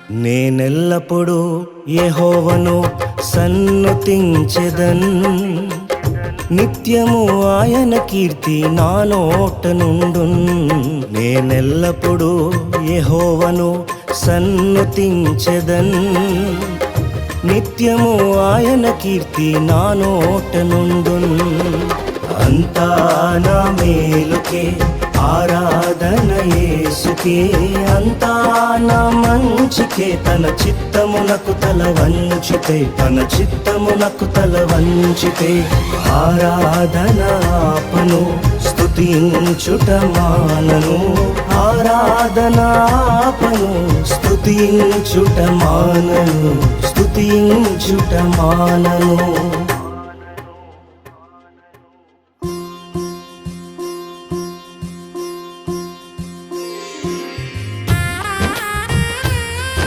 నేనెల్లప్పుడూ యెహోవాను సన్నుతించెదన్, నిత్యము ఆయన కీర్తి నా నోట నుండున్. నేనెల్లప్పుడూ యెహోవాను సన్నుతించెదన్, నిత్యము ఆయన కీర్తి నా నోట నుండున్. అంతా నా మేలుకే ఆరాధన యేసుకే, అంతా నా మంచికే. తన చిత్తమునకు తల వంచితే, తన చిత్తమునకు తల వంచితే ఆరాధన ఆపను, స్తుతించుట మానను. ఆరాధన ఆపను, స్తుతించుట మానను, స్తుతించుట మానను.